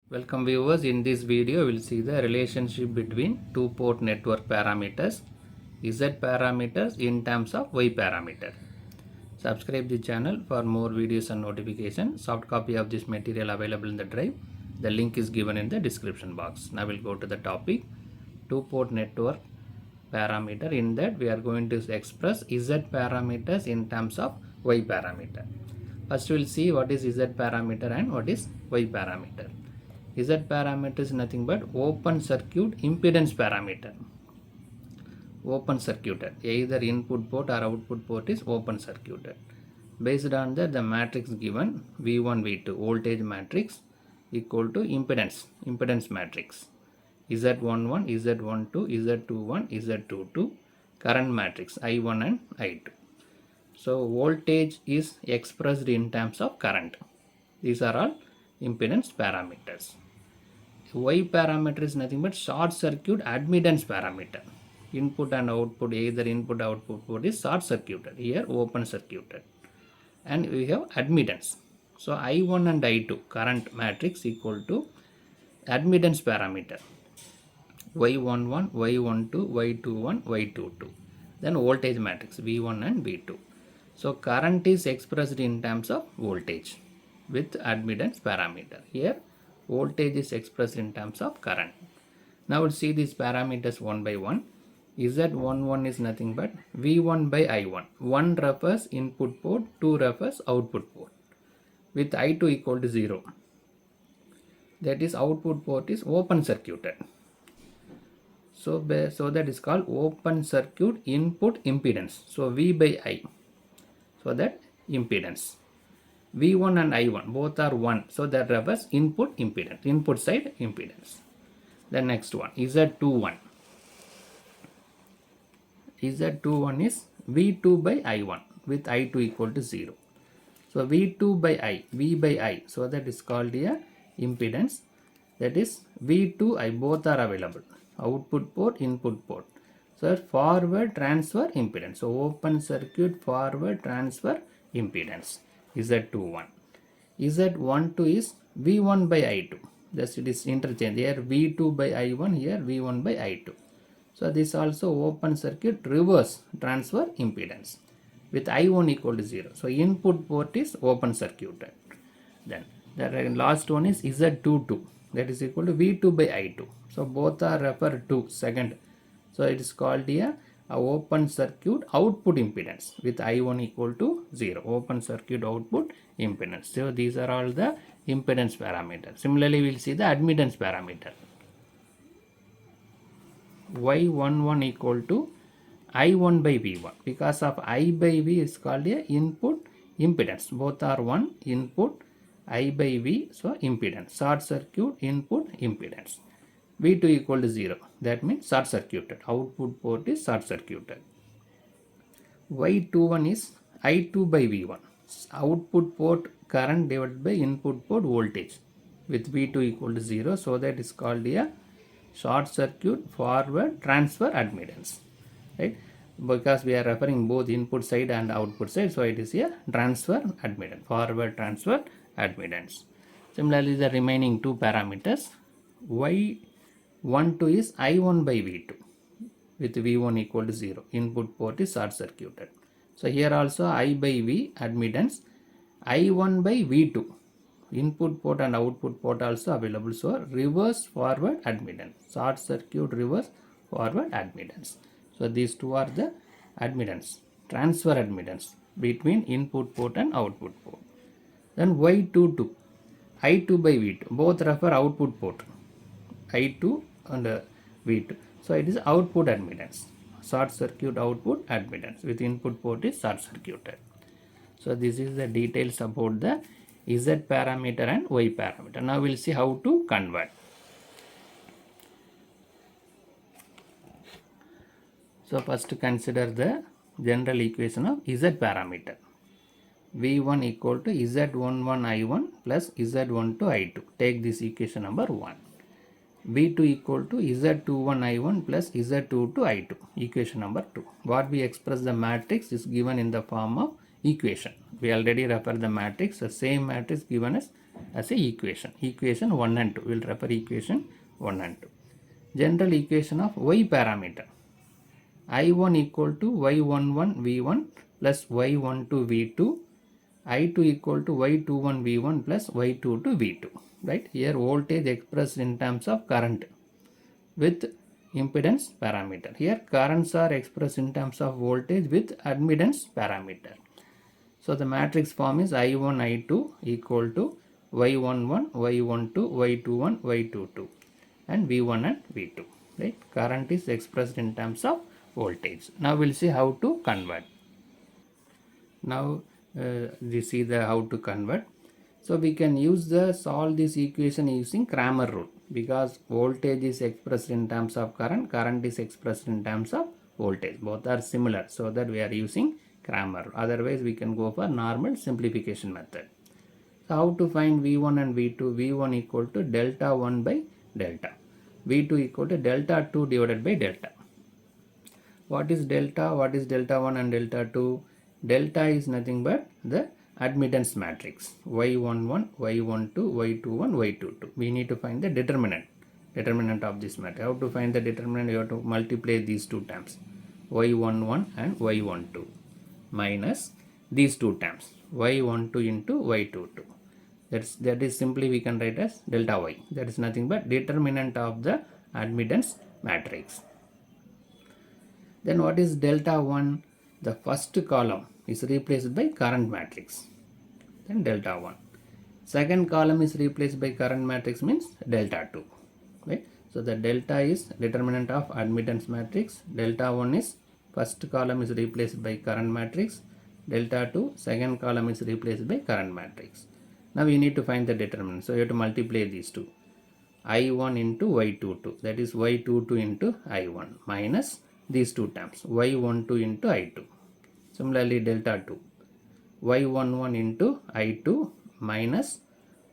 Welcome viewers. In this video we will see the relationship between two port network parameters Z parameters in terms of Y parameter. Subscribe the channel for more videos and notifications. Soft copy of this material available in the drive. The link is given in the description box. Now we'll go to the topic two port network parameter. In that we are going to express Z parameters in terms of Y parameter. First we will see what is Z parameter and what is Y parameter. Z parameter is nothing but open circuit impedance parameter. Open circuited, either input port or output port is open circuited. Based on that, the matrix given V1 V2 voltage matrix equal to impedance matrix Z11 Z12 Z21 Z22 current matrix I1 and I2. So voltage is expressed in terms of current. These are all impedance parameters. Y parameter is nothing but short circuit admittance parameter. Input and output, either input output port is short circuited, here open circuited, and we have admittance. So I1 and I2 current matrix equal to admittance parameter Y11 Y12 Y21 Y22, then voltage matrix V1 and V2. So current is expressed in terms of voltage with admittance parameter. Here voltage is expressed in terms of current. Now we'll see these parameters one by one. Z11 is nothing but V1 by I1. 1 refers input port, 2 refers output port, with I2 equal to 0. That is output port is open circuited. So that is called open circuit input impedance. So V by I. So that impedance. V1 and I1 both are 1. So that refers input impedance, input side impedance. The next one Z21. Z21 is V2 by I1 with I2 equal to 0. So V2 by I, V by I. So that is called a impedance. That is V2 I both are available. Output port, input port. So forward transfer impedance. So open circuit forward transfer impedance. Z21. Z12 is V1 by I2. Just it is interchange. Here V2 by I1, here V1 by I2. So this also open circuit reverse transfer impedance with I1 equal to 0. So input port is open circuited. Then the last one is Z22. That is equal to V2 by I2. So both are referred to second. So it is called a open circuit output impedance with I1 equal to 0. Open circuit output impedance. So these are all the impedance parameters. Similarly, we will see the admittance parameter. Y11 equal to I1 by V1. Because of I by V is called a input impedance. Both are 1 input I by V. So impedance. Short circuit input impedance. V2 equal to 0. That means short circuited. Output port is short circuited. Y21 is I2 by V1. Output port current divided by input port voltage with V2 equal to 0. So that is called a short circuit forward transfer admittance. Right? Because we are referring both input side and output side. So it is a transfer admittance. Forward transfer admittance. Similarly, the remaining two parameters. Y12 is I1 by V2 with V1 equal to 0. Input port is short circuited. So here also I by V admittance. I1 by V2. Input port and output port also available. So reverse forward admittance. Short circuit reverse forward admittance. So these two are the admittance. Transfer admittance between input port and output port. Then Y22. I2 by V2. Both refer output port. I2 and V2. So it is output admittance. Short circuit output admittance with input port is short circuited. So this is the details about the Z parameter and Y parameter. Now we will see how to convert. So first consider the general equation of Z parameter. V1 equal to Z11 I1 plus Z12 I2. Take this equation number 1. V2 equal to Z21 I1 plus Z22 I2. Equation number 2. What we express the matrix is given in the form of equation. We already refer the matrix. The same matrix given as as a equation. Equation 1 and 2. We will refer equation 1 and 2. General equation of y parameter. I1 equal to y11 v1 plus y12 v2. I2 equal to y21 v1 plus y22 v2. Right? Here voltage expressed in terms of current with impedance parameter. Here currents are expressed in terms of voltage with admittance parameter. So the matrix form is I1 I2 equal to y11 y12 y21 y22 and v1 and v2. Right? Current is expressed in terms of voltage. Now we'll see how to convert. Now we see the how to convert. So we can solve this equation using Cramer rule, because voltage is expressed in terms of current, current is expressed in terms of voltage. Both are similar, so that we are using Cramer. Otherwise we can go for normal simplification method. So how to find V1 and V2? V1 equal to delta 1 by delta. V2 equal to delta 2 divided by delta. What is delta? What is delta 1 and delta 2? Delta is nothing but the admittance matrix. Y11, Y12, Y21, Y22. We need to find the determinant of this matrix. How to find the determinant? You have to multiply these two terms, Y11 and Y12, minus these two terms, Y12 into Y22. That is simply we can write as delta Y. That is nothing but determinant of the admittance matrix. Then what is delta 1? The first column is replaced by current matrix. Then delta 1. Second column is replaced by current matrix, means delta 2. Right? So the delta is determinant of admittance matrix. Delta 1 is first column is replaced by current matrix. Delta 2, second column is replaced by current matrix. Now we need to find the determinant. So you have to multiply these two. I1 into Y22, that is Y22 into I1, minus these two terms, Y12 into I2. Similarly delta 2, Y11 into I2 minus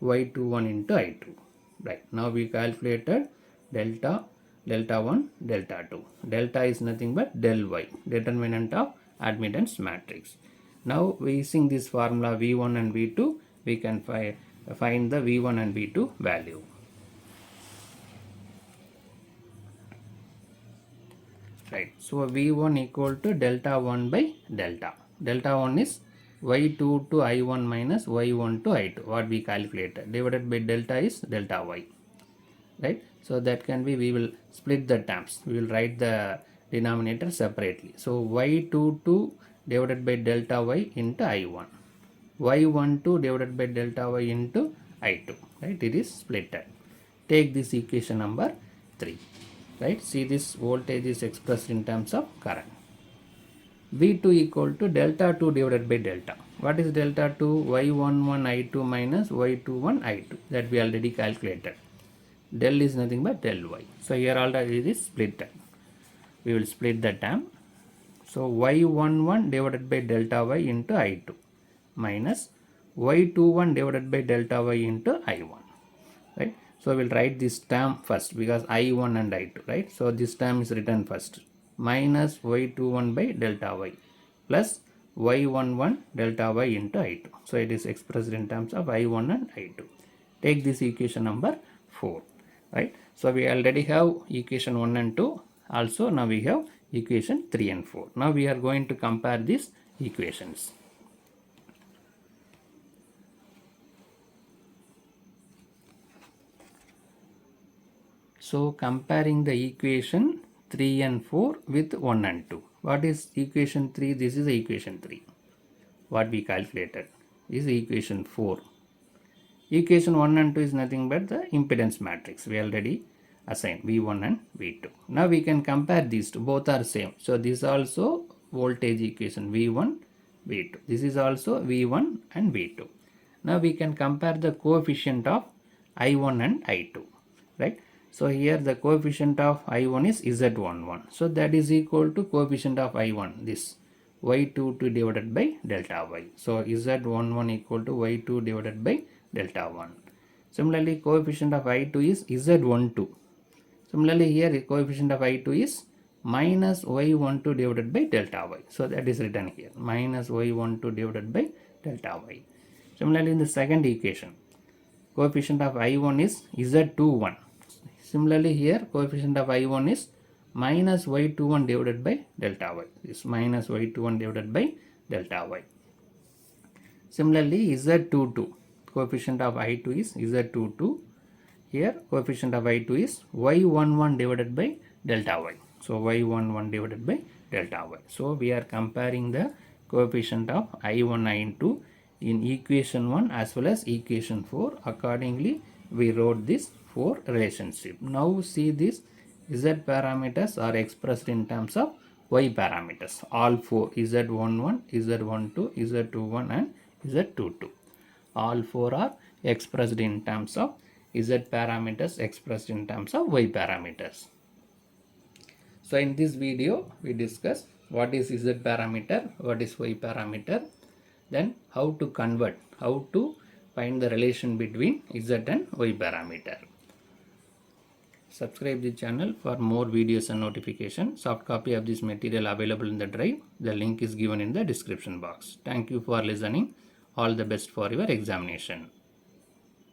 Y21 into I2. Right, now we calculated delta 1, delta 2. Delta is nothing but del Y, determinant of admittance matrix. Now using this formula V1 and V2, we can find the V1 and V2 value. Right, so V1 equal to delta 1 by delta. Delta 1 is Y2 to I1 minus Y1 to I2, what we calculated, divided by delta is delta Y. Right, so that can be, we will split the terms, we will write the denominator separately. So Y22 divided by delta Y into I1, Y12 divided by delta Y into I2. Right, it is splitted. Take this equation number 3. Right, see this voltage is expressed in terms of current. V2 equal to delta 2 divided by delta. What is delta 2? Y11 I2 minus Y21 I2, that we already calculated. Del is nothing but del Y. So here already it is split. We will split the term. So Y11 divided by delta Y into I2 minus Y21 divided by delta Y into I1. Right. So we'll write this term first, because I1 and I2, right? So this term is written first, minus Y21 by delta Y plus Y11 delta Y into I2. So it is expressed in terms of I1 and I2. Take this equation number 4. Right. So we already have equation 1 and 2. Also now we have equation 3 and 4. Now we are going to compare these equations. So comparing the equation 3 and 4 with 1 and 2. What is equation 3? This is equation 3. What we calculated is equation 4. Equation 1 and 2 is nothing but the impedance matrix. We already assigned V1 and V2. Now we can compare these two. Both are same. So this is also voltage equation V1, V2. This is also V1 and V2. Now we can compare the coefficient of I1 and I2. Right. So here the coefficient of I1 is Z11. So that is equal to coefficient of I1, this Y22 divided by delta Y. So Z11 equal to Y2 divided by delta 1. Similarly, coefficient of I2 is Z12. Similarly, here coefficient of I2 is minus Y12 divided by delta Y. So that is written here, minus Y12 divided by delta Y. Similarly, in the second equation, coefficient of I1 is Z21. Similarly here coefficient of I1 is minus Y21 divided by delta Y. Is minus Y21 divided by delta Y. Similarly Z22, coefficient of I2 is Z22. Here coefficient of I2 is Y11 divided by delta Y. So Y11 divided by delta Y. So we are comparing the coefficient of I1 and I2 in equation 1 as well as equation 4. Accordingly we wrote this 4 relationship. Now see this Z parameters are expressed in terms of Y parameters. All 4, Z11, Z12, Z21 and Z22. All 4 are expressed in terms of Z parameters expressed in terms of Y parameters. So in this video we discuss what is Z parameter, what is Y parameter, then how to convert, how to find the relation between Z and Y parameter. Subscribe the channel for more videos and notifications. Soft copy of this material available in the drive. The link is given in the description box. Thank you for listening. All the best for your examination.